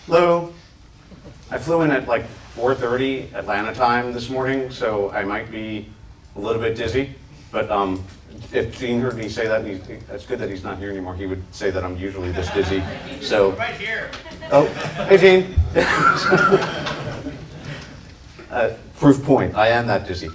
Hello. I flew in at like 4:30 Atlanta time this morning, so I might be a little bit dizzy. But if Gene heard me say that, it's good that he's not here anymore. He would say that I'm usually this dizzy. So right here. Oh, hey Gene. Proof point. I am that dizzy.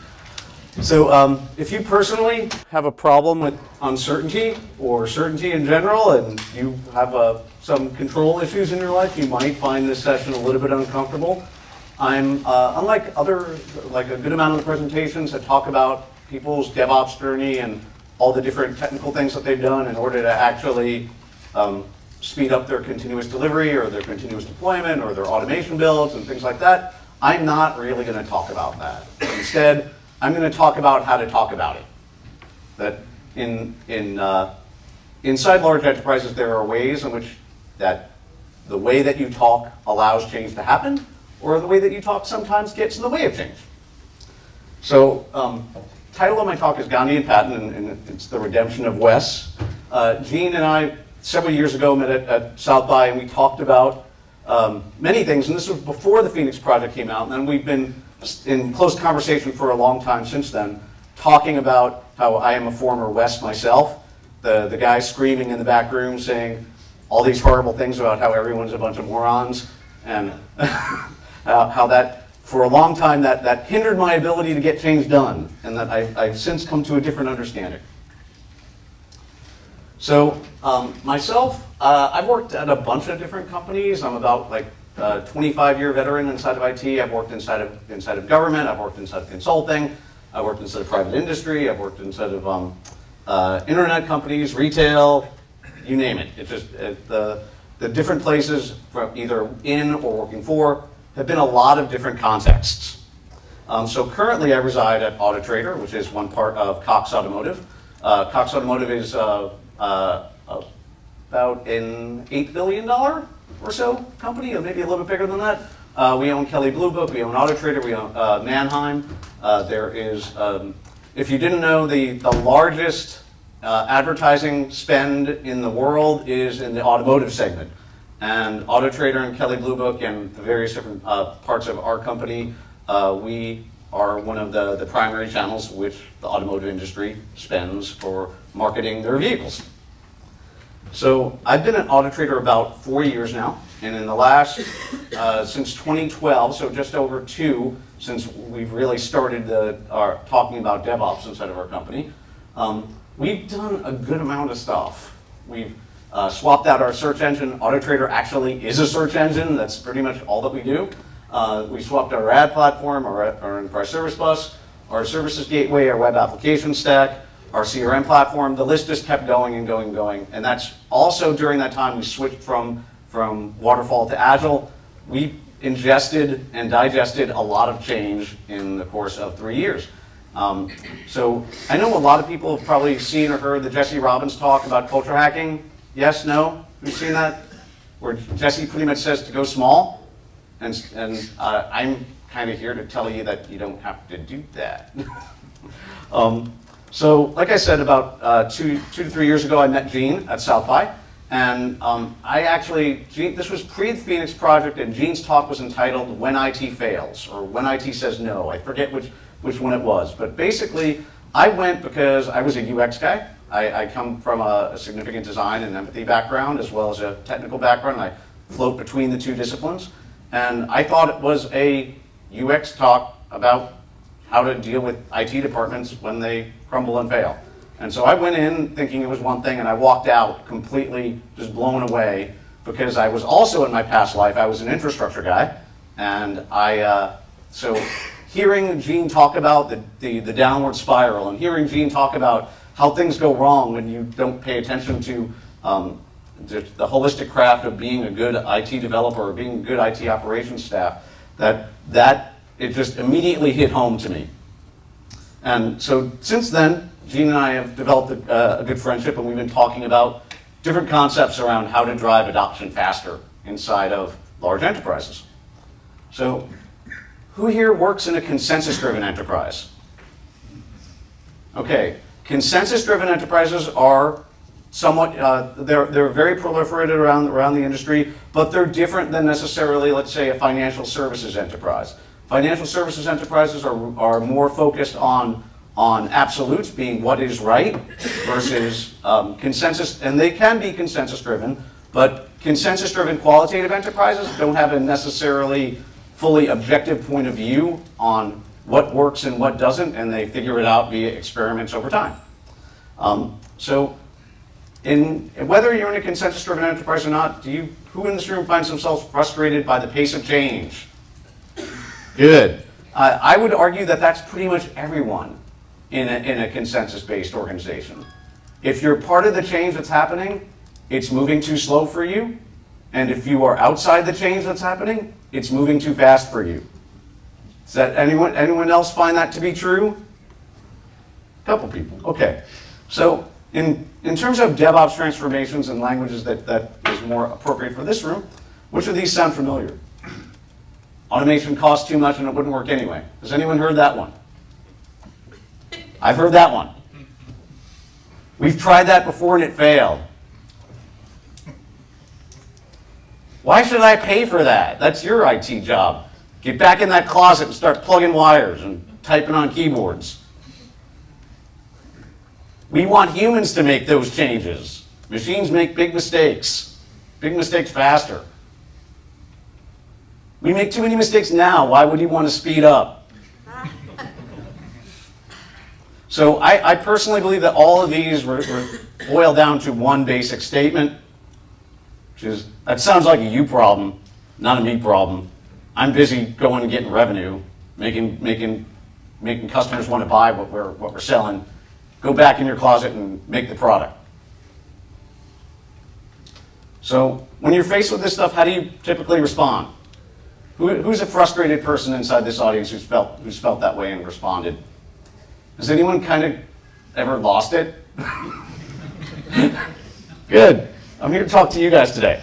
So if you personally have a problem with uncertainty or certainty in general, and you have some control issues in your life, you might find this session a little bit uncomfortable. I'm, unlike other, like a good amount of the presentations that talk about people's DevOps journey and all the different technical things that they've done in order to actually speed up their continuous delivery or their continuous deployment or their automation builds and things like that, I'm not really going to talk about that. Instead, I'm going to talk about how to talk about it. That inside large enterprises, there are ways in which that the way that you talk allows change to happen, or the way that you talk sometimes gets in the way of change. So, title of my talk is Gandhi and Patton, and it's the redemption of Wes. Gene and I, several years ago, met at South by, and we talked about many things, and this was before the Phoenix Project came out, and then we've been in close conversation for a long time since then, talking about how I am a former Wes myself, the guy screaming in the back room saying all these horrible things about how everyone's a bunch of morons, and how that, for a long time, that hindered my ability to get change done, and that I've since come to a different understanding. So myself, I've worked at a bunch of different companies. I'm about like 25-year veteran inside of IT. I've worked inside of government. I've worked inside of consulting. I've worked inside of private industry. I've worked inside of internet companies, retail, you name it. It's just the different places, from either in or working for, have been a lot of different contexts. So currently I reside at Autotrader, which is one part of Cox Automotive. Cox Automotive is about an $8 billion or so company, or maybe a little bit bigger than that. We own Kelley Blue Book, we own Autotrader, we own Mannheim. There is, if you didn't know, the largest advertising spend in the world is in the automotive segment. And Autotrader and Kelley Blue Book and the various different parts of our company, we are one of the primary channels which the automotive industry spends for marketing their vehicles. So I've been at Autotrader about 4 years now, and in the last, since 2012, so just over 2, since we've really started talking about DevOps inside of our company, we've done a good amount of stuff. We've swapped out our search engine. Autotrader actually is a search engine. That's pretty much all that we do. We swapped our ad platform, our enterprise service bus, our services gateway, our web application stack, our CRM platform. The list just kept going and going and going. And that's also during that time we switched from waterfall to agile. We ingested and digested a lot of change in the course of 3 years. So I know a lot of people have probably seen or heard the Jesse Robbins talk about culture hacking. Yes, no? Who's seen that? Where Jesse pretty much says to go small. And I'm kind of here to tell you that you don't have to do that. So like I said, about 2 to 3 years ago, I met Gene at South by. And this was pre the Phoenix Project, and Gene's talk was entitled When IT Fails, or When IT Says No. I forget which one it was. But basically, I went because I was a UX guy. I come from a significant design and empathy background, as well as a technical background. I float between the two disciplines. And I thought it was a UX talk about how to deal with IT departments when they crumble and fail. And so I went in thinking it was one thing, and I walked out completely just blown away, because I was also, in my past life, I was an infrastructure guy. And so hearing Gene talk about the downward spiral, and hearing Gene talk about how things go wrong when you don't pay attention to the holistic craft of being a good IT developer or being a good IT operations staff, that it just immediately hit home to me. And so since then, Gene and I have developed a good friendship, and we've been talking about different concepts around how to drive adoption faster inside of large enterprises. So who here works in a consensus-driven enterprise? Okay, consensus-driven enterprises are somewhat, they're very proliferated around the industry, but they're different than necessarily, let's say, a financial services enterprise. Financial services enterprises are more focused on absolutes, being what is right, versus consensus, and they can be consensus-driven, but consensus-driven qualitative enterprises don't have a necessarily fully objective point of view on what works and what doesn't, and they figure it out via experiments over time. So, whether you're in a consensus-driven enterprise or not, who in this room finds themselves frustrated by the pace of change? Good. I would argue that that's pretty much everyone in a consensus-based organization. If you're part of the change that's happening, it's moving too slow for you. And if you are outside the change that's happening, it's moving too fast for you. Does that anyone else find that to be true? A couple people. Okay. So in terms of DevOps transformations and languages that is more appropriate for this room, which of these sound familiar? Automation costs too much and it wouldn't work anyway. Has anyone heard that one? I've heard that one. We've tried that before and it failed. Why should I pay for that? That's your IT job. Get back in that closet and start plugging wires and typing on keyboards. We want humans to make those changes. Machines make big mistakes faster. We make too many mistakes now. Why would you want to speed up? So I personally believe that all of these boil down to one basic statement, which is, that sounds like a you problem, not a me problem. I'm busy going and getting revenue, making customers want to buy what we're selling. Go back in your closet and make the product. So when you're faced with this stuff, how do you typically respond? Who's a frustrated person inside this audience who's felt that way and responded? Has anyone kind of ever lost it? Good. I'm here to talk to you guys today.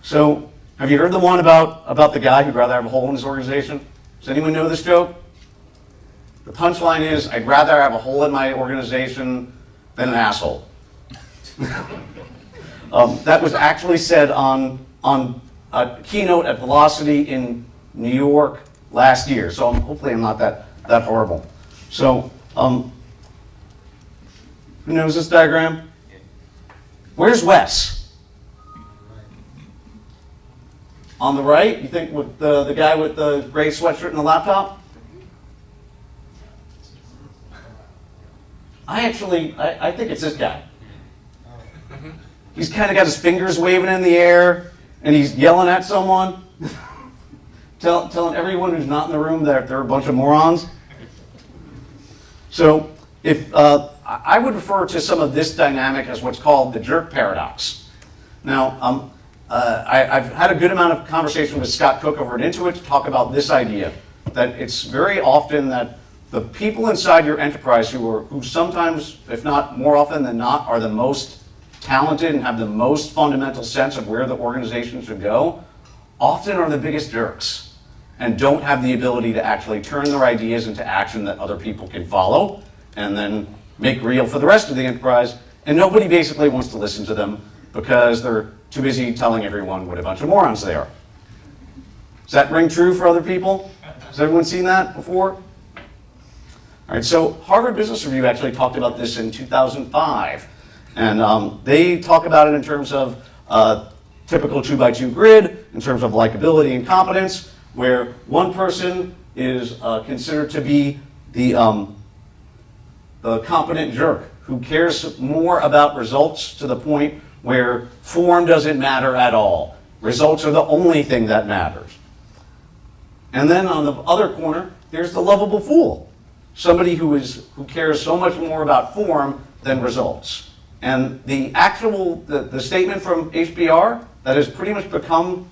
So, have you heard the one about the guy who'd rather have a hole in his organization? Does anyone know this joke? The punchline is, I'd rather have a hole in my organization than an asshole. That was actually said on a keynote at Velocity in New York last year. So hopefully I'm not that horrible. So, who knows this diagram? Where's Wes? On the right? You think with the guy with the gray sweatshirt and the laptop? I think it's this guy. He's kind of got his fingers waving in the air, and he's yelling at someone, telling everyone who's not in the room that they're a bunch of morons. So, if I would refer to some of this dynamic as what's called the jerk paradox. Now, I've had a good amount of conversation with Scott Cook over at Intuit to talk about this idea, that it's very often that the people inside your enterprise who sometimes, if not more often than not, are the most talented and have the most fundamental sense of where the organization should go, often are the biggest jerks and don't have the ability to actually turn their ideas into action that other people can follow and then make real for the rest of the enterprise. And nobody basically wants to listen to them because they're too busy telling everyone what a bunch of morons they are. Does that ring true for other people? Has everyone seen that before? All right, so Harvard Business Review actually talked about this in 2005. And they talk about it in terms of typical 2x2 grid, in terms of likability and competence, where one person is considered to be the competent jerk, who cares more about results to the point where form doesn't matter at all. Results are the only thing that matters. And then on the other corner, there's the lovable fool, somebody who cares so much more about form than results. And the statement from HBR that has pretty much become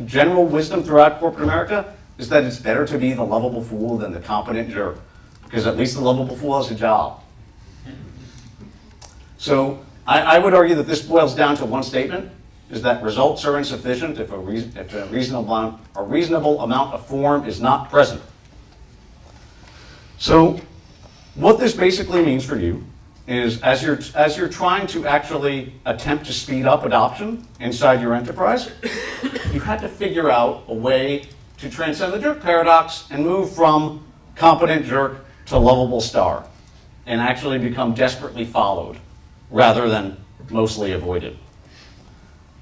general wisdom throughout corporate America is that it's better to be the lovable fool than the competent jerk, because at least the lovable fool has a job. So I would argue that this boils down to one statement, is that results are insufficient if a reasonable amount of form is not present. So what this basically means for you is as you're trying to actually attempt to speed up adoption inside your enterprise, you've had to figure out a way to transcend the jerk paradox and move from competent jerk to lovable star and actually become desperately followed rather than mostly avoided.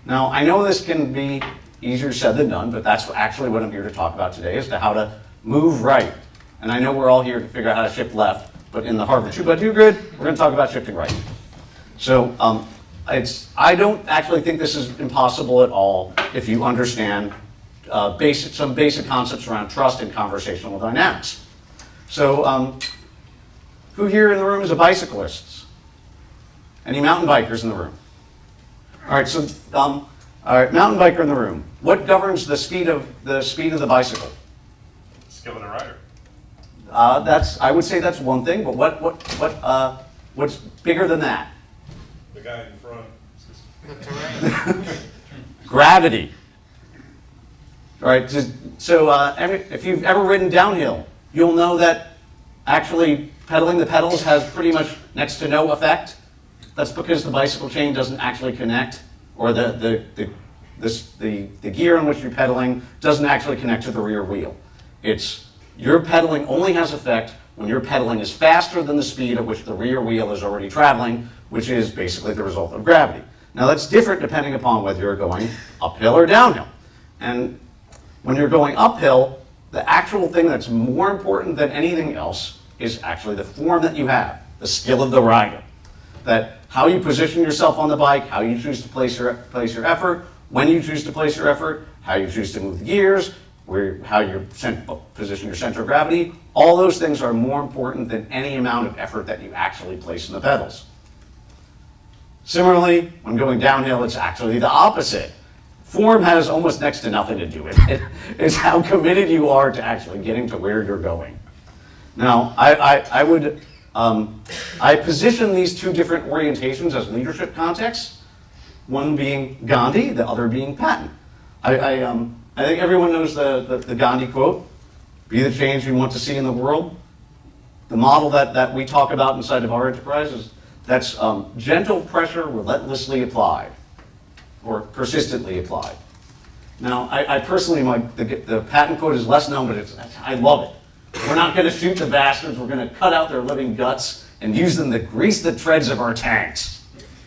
Now, I know this can be easier said than done, but that's actually what I'm here to talk about today, is to how to move right. And I know we're all here to figure out how to shift left, but in the Harvard 2x2 grid, we're going to talk about shifting right. So I don't actually think this is impossible at all if you understand some basic concepts around trust and conversational dynamics. So who here in the room is a bicyclist? Any mountain bikers in the room? All right, so all right, mountain biker in the room. What governs the speed of the bicycle? Skill of the rider. I would say that's one thing, but what's bigger than that? The guy in front. The terrain. Gravity. All right, so if you've ever ridden downhill, you'll know that actually pedaling the pedals has pretty much next to no effect. That's because the bicycle chain doesn't actually connect, or the gear on which you're pedaling doesn't actually connect to the rear wheel. Your pedaling only has effect when your pedaling is faster than the speed at which the rear wheel is already traveling, which is basically the result of gravity. Now that's different depending upon whether you're going uphill or downhill. And when you're going uphill, the actual thing that's more important than anything else is actually the form that you have, the skill of the rider. That how you position yourself on the bike, how you choose to place your effort, when you choose to place your effort, how you choose to move the gears, how you position your center of gravity, all those things are more important than any amount of effort that you actually place in the pedals. Similarly, when going downhill, it's actually the opposite. Form has almost next to nothing to do with it. It's how committed you are to actually getting to where you're going. Now, I position these two different orientations as leadership contexts, one being Gandhi, the other being Patton. I think everyone knows the Gandhi quote, "Be the change you want to see in the world." The model that we talk about inside of our enterprises, that's gentle pressure relentlessly applied, or persistently applied. Now, I personally, the Patton quote is less known, but I love it. We're not going to shoot the bastards. We're going to cut out their living guts and use them to grease the treads of our tanks.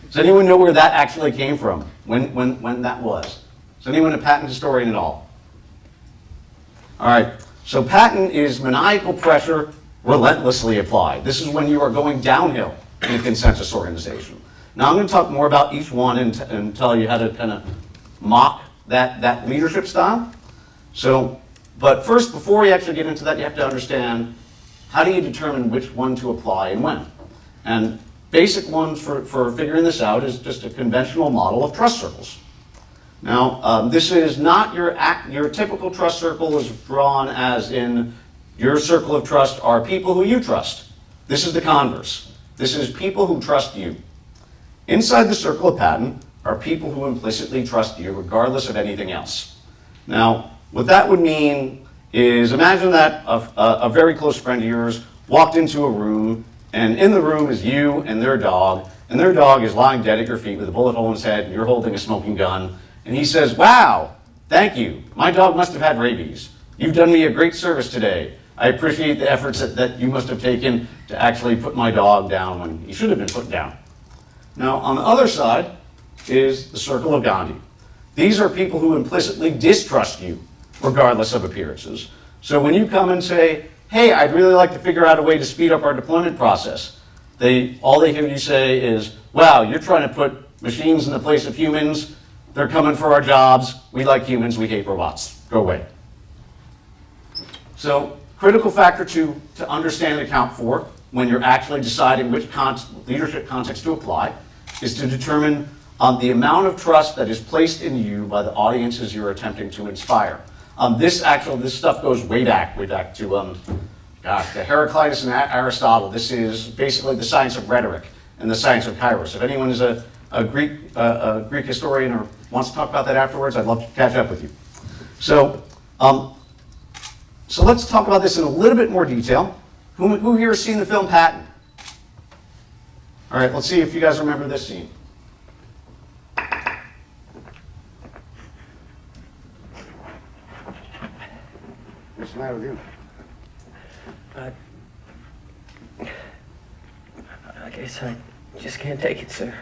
Does anyone know where that actually came from? When that was? Is anyone a Patton historian at all? All right. So Patton is maniacal pressure relentlessly applied. This is when you are going downhill in a consensus organization. Now I'm going to talk more about each one and tell you how to kind of mock that leadership style. But first, before we actually get into that, you have to understand how do you determine which one to apply and when. And basic ones for figuring this out is just a conventional model of trust circles. Now, this is not your typical trust circle is drawn as in your circle of trust are people who you trust. This is the converse. This is people who trust you. Inside the circle of Patton are people who implicitly trust you regardless of anything else. Now, what that would mean is imagine that a very close friend of yours walked into a room, and in the room is you and their dog is lying dead at your feet with a bullet hole in his head, and you're holding a smoking gun, and he says, "Wow, thank you. My dog must have had rabies. You've done me a great service today. I appreciate the efforts that you must have taken to actually put my dog down when he should have been put down." Now, on the other side is the circle of Gandhi. These are people who implicitly distrust you, regardless of appearances. So when you come and say, "Hey, I'd really like to figure out a way to speed up our deployment process," all they hear you say is, "Wow, you're trying to put machines in the place of humans. They're coming for our jobs. We like humans. We hate robots. Go away." So critical factor to understand and account for when you're actually deciding which leadership context to apply is to determine the amount of trust that is placed in you by the audiences you're attempting to inspire. This stuff goes way back to the Heraclitus and Aristotle. This is basically the science of rhetoric and the science of kairos. If anyone is a Greek historian or wants to talk about that afterwards, I'd love to catch up with you. So let's talk about this in a little bit more detail. Who here has seen the film Patton? All right, let's see if you guys remember this scene. What's the matter with you? I guess I just can't take it, sir.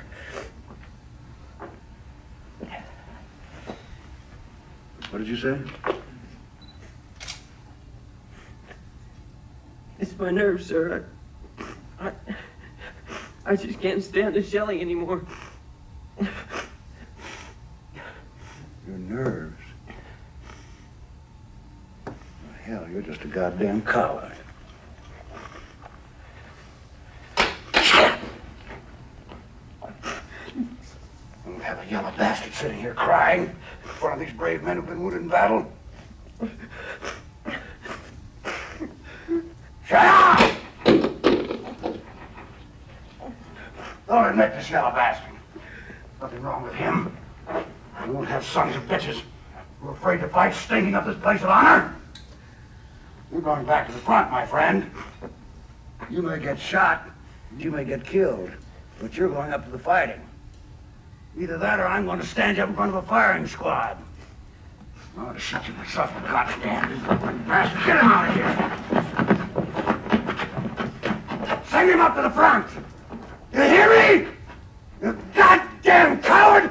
What did you say? It's my nerves, sir. I just can't stand the shelling anymore. Your nerves? Oh, hell, you're just a goddamn coward. We'll have a yellow bastard sitting here crying in front of these brave men who've been wounded in battle. Shut up! Don't admit this yellow bastard. Nothing wrong with him. We won't have sons of bitches who are afraid to fight, stinking up this place of honor. You're going back to the front, my friend. You may get shot, you may get killed, but you're going up to the fighting. Either that or I'm going to stand you up in front of a firing squad. I'm going to shoot you myself, you goddamn bastard. Get him out of here. Send him up to the front. You hear me? You goddamn coward!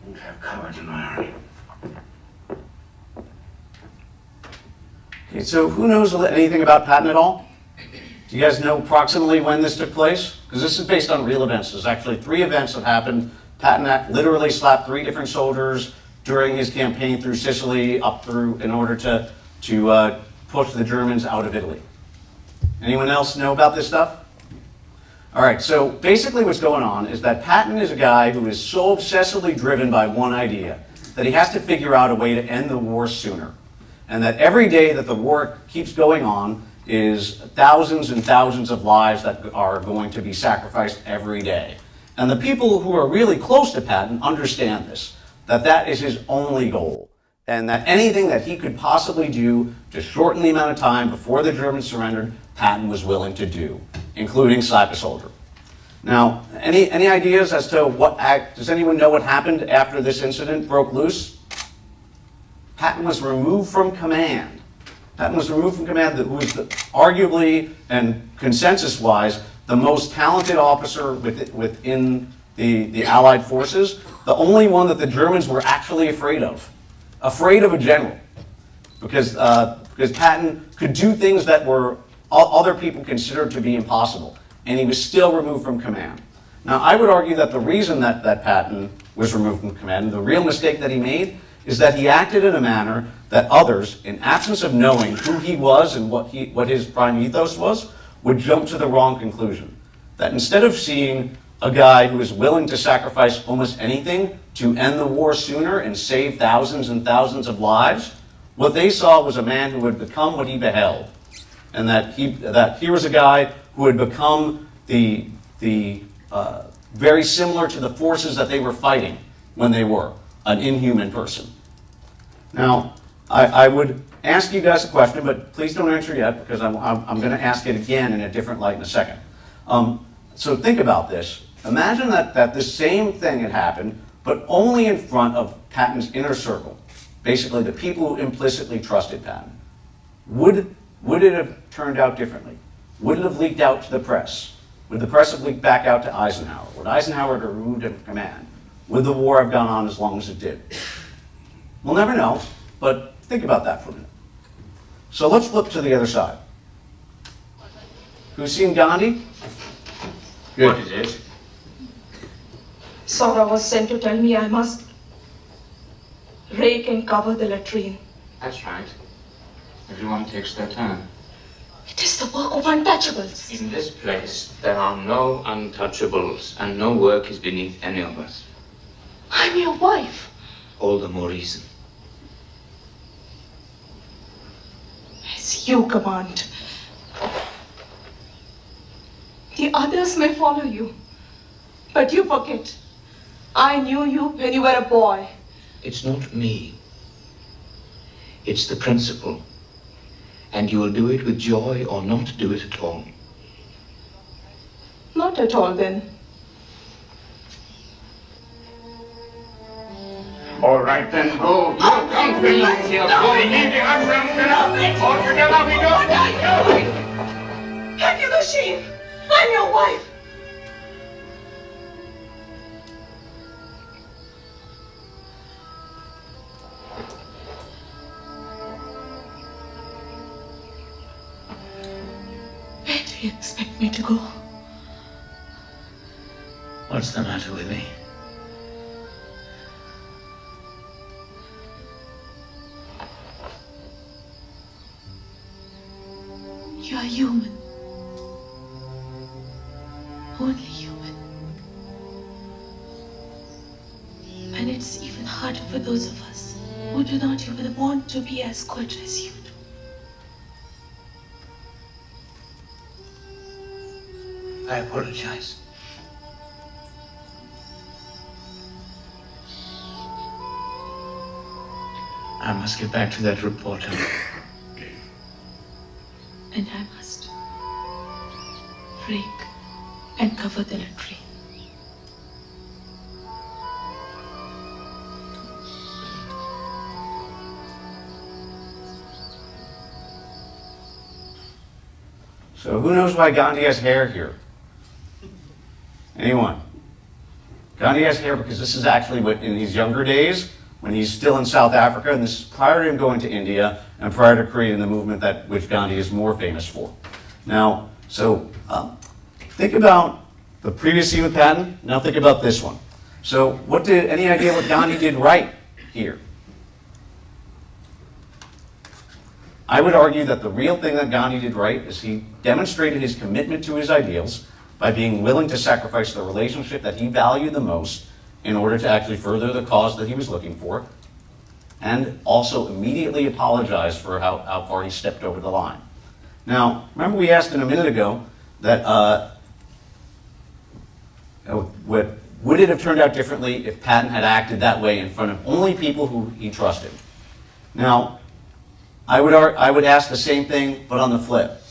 We have cowards in my army. Okay, so who knows anything about Patton at all? Do you guys know approximately when this took place? Because this is based on real events. There's actually 3 events that happened. Patton literally slapped 3 different soldiers during his campaign through Sicily up through in order to push the Germans out of Italy. Anyone else know about this stuff? All right, so basically what's going on is that Patton is a guy who is so obsessively driven by one idea that he has to figure out a way to end the war sooner. And that every day that the war keeps going on is thousands and thousands of lives that are going to be sacrificed every day. And the people who are really close to Patton understand this, that that is his only goal, and that anything that he could possibly do to shorten the amount of time before the Germans surrendered, Patton was willing to do, including slap a soldier. Now, any ideas as to does anyone know what happened after this incident broke loose? Patton was removed from command. Patton was removed from command, who was arguably and consensus-wise the most talented officer within the Allied forces, the only one that the Germans were actually afraid of a general, because Patton could do things that were other people considered to be impossible, and he was still removed from command. Now, I would argue that the reason that Patton was removed from command, the real mistake that he made, is that he acted in a manner that others, in absence of knowing who he was and what his prime ethos was, would jump to the wrong conclusion. That instead of seeing a guy who is willing to sacrifice almost anything to end the war sooner and save thousands and thousands of lives, what they saw was a man who had become what he beheld. And that here was a guy who had become very similar to the forces that they were fighting when they were, an inhuman person. Now, I would ask you guys a question, but please don't answer yet, because I'm going to ask it again in a different light in a second. So think about this. Imagine that this same thing had happened, but only in front of Patton's inner circle, basically the people who implicitly trusted Patton. Would it have turned out differently? Would it have leaked out to the press? Would the press have leaked back out to Eisenhower? Would Eisenhower have removed him from command? Would the war have gone on as long as it did? We'll never know, but think about that for a minute. So let's flip to the other side. Who's seen Gandhi? Good. What is it? Sora was sent to tell me I must rake and cover the latrine. That's right. Everyone takes their turn. It is the work of untouchables. In this place, there are no untouchables, and no work is beneath any of us. I'm your wife. All the more reason. As you command. The others may follow you, but you forget. I knew you when you were a boy. It's not me It's the principle. And you will do it with joy or not do it at all. Not at all, then. All right, then, go. You come to me. Go, easy, altogether we don't die. Have you no shame? I'm your wife. Where do you expect me to go? What's the matter with me? You are human. Only human. And it's even harder for those of us who do not even want to be as good as you do. I apologize. I must get back to that reporter. And I must break and cover the latrine. So who knows why Gandhi has hair here? Anyone? Gandhi has hair because this is actually what, in his younger days, when he's still in South Africa, and this is prior to him going to India, and prior to creating the movement that which Gandhi is more famous for. Now, so think about the previous scene with Patton, now think about this one. So any idea what Gandhi did right here? I would argue that the real thing that Gandhi did right is he demonstrated his commitment to his ideals by being willing to sacrifice the relationship that he valued the most in order to actually further the cause that he was looking for, and also immediately apologized for how far he stepped over the line. Now, remember we asked in a minute ago that would it have turned out differently if Patton had acted that way in front of only people who he trusted? Now, I would ask the same thing, but on the flip.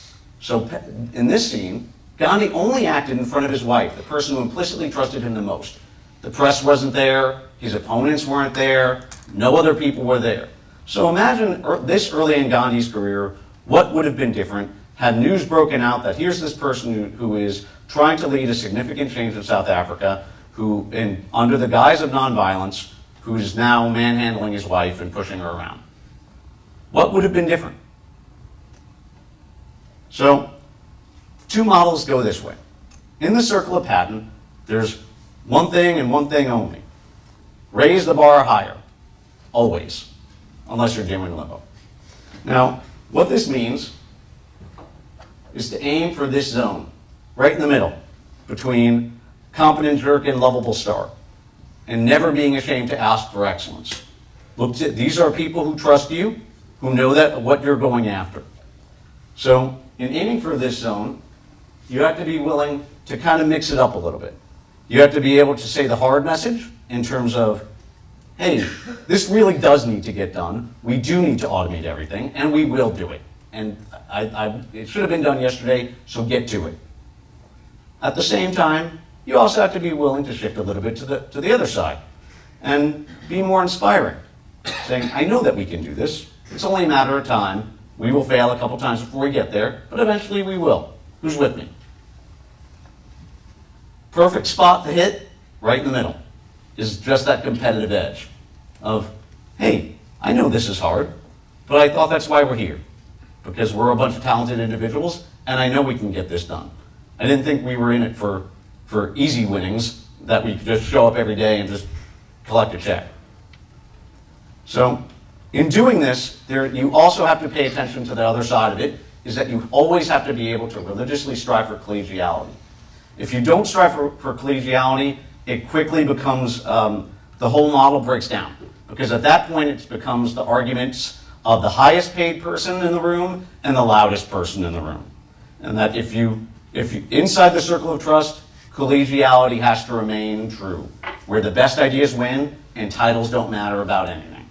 So in this scene, Gandhi only acted in front of his wife, the person who implicitly trusted him the most. The press wasn't there, his opponents weren't there, no other people were there. So imagine this early in Gandhi's career, what would have been different had news broken out that here's this person who is trying to lead a significant change in South Africa, who, under the guise of nonviolence, who is now manhandling his wife and pushing her around. What would have been different? So, two models go this way. In the circle of Patton, there's one thing and one thing only. Raise the bar higher. Always. Unless you're doing limbo. Now, what this means is to aim for this zone, right in the middle, between competent jerk and lovable star, and never being ashamed to ask for excellence. Look, these are people who trust you, who know that what you're going after. So, in aiming for this zone, you have to be willing to kind of mix it up a little bit. You have to be able to say the hard message in terms of, hey, this really does need to get done. We do need to automate everything, and we will do it. And it should have been done yesterday, so get to it. At the same time, you also have to be willing to shift a little bit to the other side and be more inspiring, saying, I know that we can do this. It's only a matter of time. We will fail a couple times before we get there, but eventually we will. Who's with me? Perfect spot to hit, right in the middle, is just that competitive edge of, hey, I know this is hard, but I thought that's why we're here, because we're a bunch of talented individuals, and I know we can get this done. I didn't think we were in it for easy winnings, that we could just show up every day and just collect a check. So, in doing this, you also have to pay attention to the other side of it, is that you always have to be able to religiously strive for collegiality. If you don't strive for collegiality, it quickly becomes, the whole model breaks down. Because at that point, it becomes the arguments of the highest paid person in the room and the loudest person in the room. And that if you inside the circle of trust, collegiality has to remain true. Where the best ideas win and titles don't matter about anything.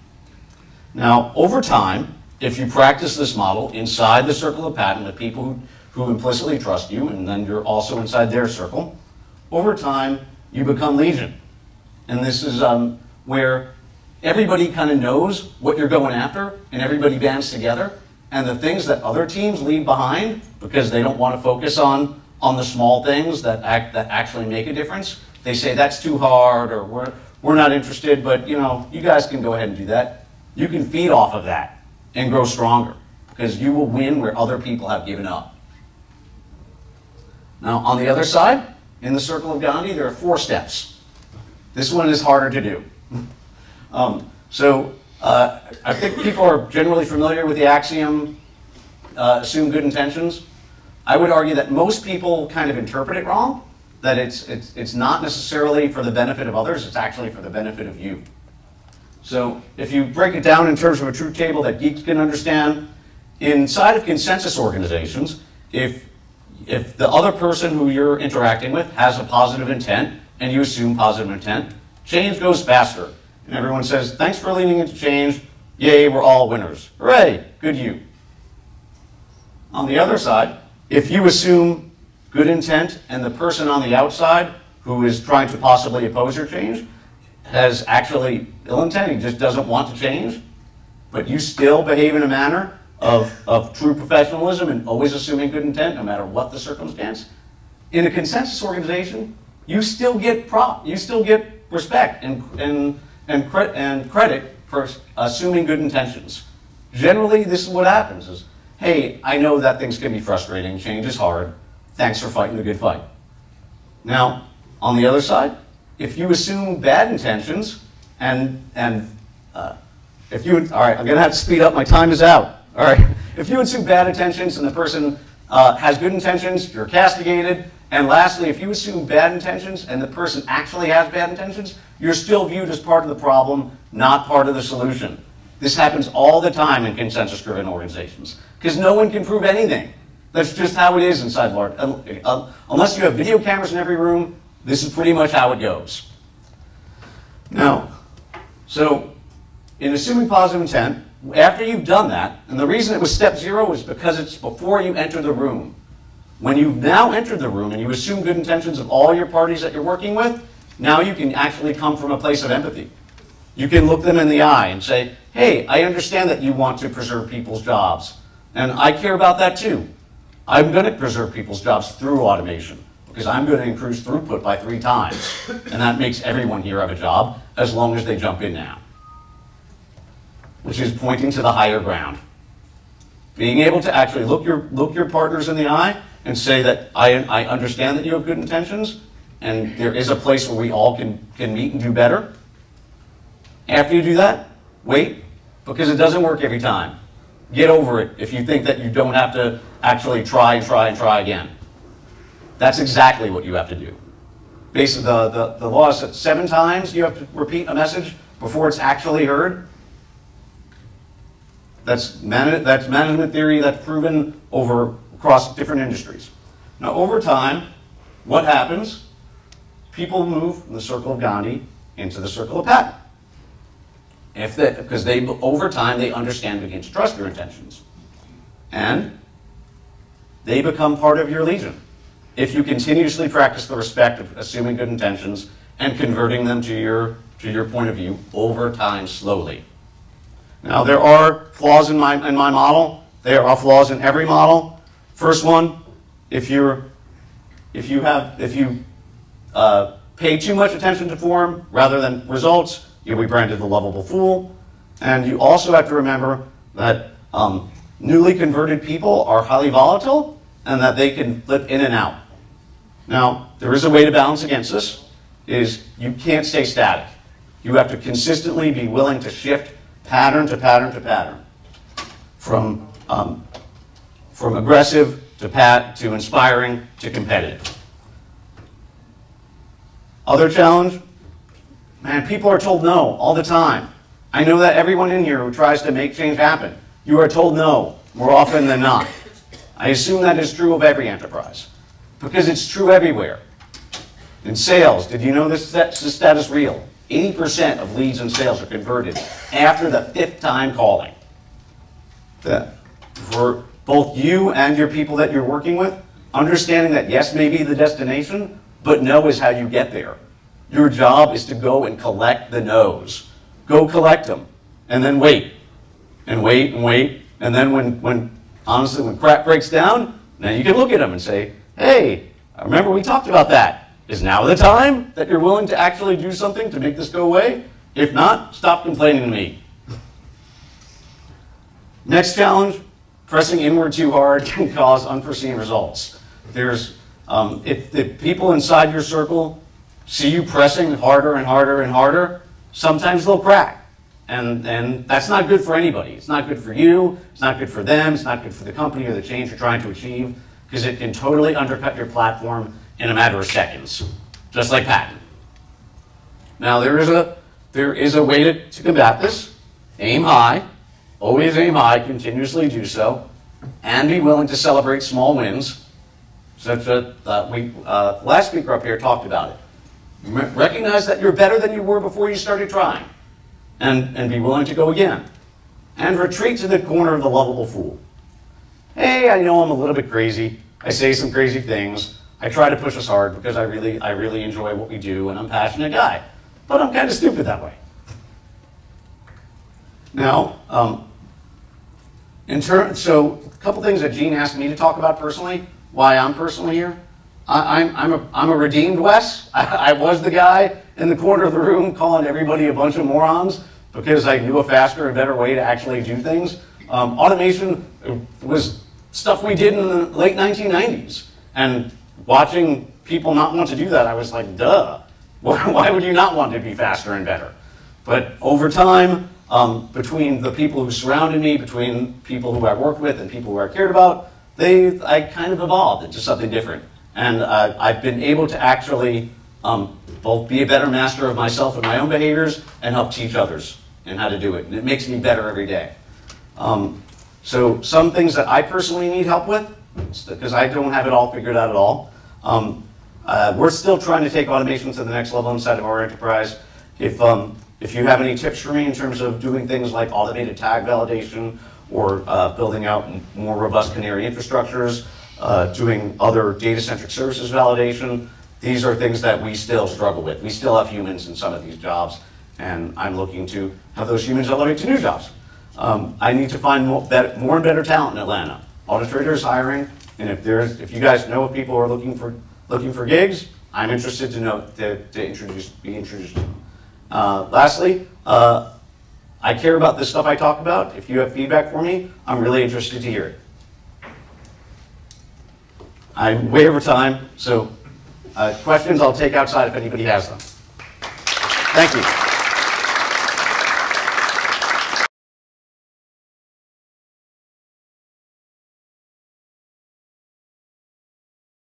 Now, over time, if you practice this model inside the circle of Patton with people who implicitly trust you, and then you're also inside their circle, over time, you become legion. And this is where everybody kind of knows what you're going after, and everybody bands together. And the things that other teams leave behind, because they don't want to focus on the small things that actually make a difference, they say, that's too hard, or we're not interested, but you know, you guys can go ahead and do that. You can feed off of that and grow stronger, because you will win where other people have given up. Now, on the other side, in the circle of Gandhi, there are 4 steps. This one is harder to do. I think people are generally familiar with the axiom, assume good intentions. I would argue that most people kind of interpret it wrong, that it's not necessarily for the benefit of others, it's actually for the benefit of you. So if you break it down in terms of a truth table that geeks can understand, inside of consensus organizations, if the other person who you're interacting with has a positive intent, and you assume positive intent, change goes faster. And everyone says, thanks for leaning into change. Yay, we're all winners. Hooray, good you. On the other side, if you assume good intent and the person on the outside who is trying to possibly oppose your change has actually ill intent, he just doesn't want to change, but you still behave in a manner of true professionalism and always assuming good intent no matter what the circumstance, in a consensus organization, you still get respect and credit for assuming good intentions. Generally, this is what happens is, hey, I know that things can be frustrating, change is hard, thanks for fighting the good fight. Now, on the other side, if you assume bad intentions all right, I'm gonna have to speed up, my time is out. All right, if you assume bad intentions and the person has good intentions, you're castigated. And lastly, if you assume bad intentions and the person actually has bad intentions, you're still viewed as part of the problem, not part of the solution. This happens all the time in consensus-driven organizations, because no one can prove anything. That's just how it is inside large. Unless you have video cameras in every room, this is pretty much how it goes. Now, so in assuming positive intent, after you've done that, and the reason it was step 0 is because it's before you enter the room. When you've now entered the room and you assume good intentions of all your parties that you're working with, now you can actually come from a place of empathy. You can look them in the eye and say, hey, I understand that you want to preserve people's jobs, and I care about that too. I'm going to preserve people's jobs through automation, because I'm going to increase throughput by 3 times, and that makes everyone here have a job, as long as they jump in now. Which is pointing to the higher ground. Being able to actually look your partners in the eye and say that I understand that you have good intentions, and there is a place where we all can meet and do better. After you do that, wait, because it doesn't work every time. Get over it if you think that you don't have to actually try and try and try again. That's exactly what you have to do. Basically, the law is that 7 times you have to repeat a message before it's actually heard. That's management theory that's proven across different industries. Now, over time, what happens? People move from the circle of Gandhi into the circle of Patton. Because over time, they understand and begin to trust your intentions. And they become part of your legion. If you continuously practice the respect of assuming good intentions and converting them to your point of view over time slowly. Now, there are flaws in my model. There are flaws in every model. First one, if you pay too much attention to form rather than results, you'll be branded the lovable fool. And you also have to remember that newly converted people are highly volatile and that they can flip in and out. Now, there is a way to balance against this, is you can't stay static. You have to consistently be willing to shift pattern to pattern to pattern. From aggressive to inspiring to competitive. Other challenge? Man, people are told no all the time. I know that everyone in here who tries to make change happen, you are told no more often than not. I assume that is true of every enterprise, because it's true everywhere. In sales, did you know this stat is real? 80% of leads and sales are converted after the 5th time calling. For both you and your people that you're working with, understanding that yes may be the destination, but no is how you get there. Your job is to go and collect the no's. Go collect them, and then wait, and wait, and wait, and then honestly, when crap breaks down, now you can look at them and say, hey, I remember we talked about that. Is now the time that you're willing to actually do something to make this go away? If not, stop complaining to me. Next challenge, pressing inward too hard can cause unforeseen results. If the people inside your circle see you pressing harder and harder and harder, sometimes they'll crack. And that's not good for anybody. It's not good for you, it's not good for them, it's not good for the company or the change you're trying to achieve, because it can totally undercut your platform in a matter of seconds, just like Patton. Now there is a way to combat this. Aim high, always aim high, continuously do so, and be willing to celebrate small wins, such that last speaker up here talked about it. Recognize that you're better than you were before you started trying, and be willing to go again. And retreat to the corner of the lovable fool. Hey, I know I'm a little bit crazy. I say some crazy things. I try to push us hard because I really enjoy what we do, and I'm a passionate guy. But I'm kind of stupid that way. Now, so a couple things that Gene asked me to talk about personally, why I'm personally here. I'm a redeemed Wes. I was the guy in the corner of the room calling everybody a bunch of morons because I knew a faster and better way to actually do things. Automation was stuff we did in the late 1990s. And watching people not want to do that, I was like, duh. Why would you not want to be faster and better? But over time, between the people who surrounded me, between people who I worked with and people who I cared about, I kind of evolved into something different. And I've been able to actually both be a better master of myself and my own behaviors and help teach others in how to do it. And it makes me better every day. So some things that I personally need help with, because I don't have it all figured out at all. We're still trying to take automation to the next level inside of our enterprise. If you have any tips for me in terms of doing things like automated tag validation or building out more robust canary infrastructures, doing other data-centric services validation, these are things that we still struggle with. We still have humans in some of these jobs, and I'm looking to have those humans elevate to new jobs. I need to find more and better talent in Atlanta. Autotrader is hiring, and if you guys know of people who are looking for gigs, I'm interested to be introduced to them. Lastly, I care about this stuff I talk about. If you have feedback for me, I'm really interested to hear it. I'm way over time, so questions I'll take outside if anybody has them. Thank you.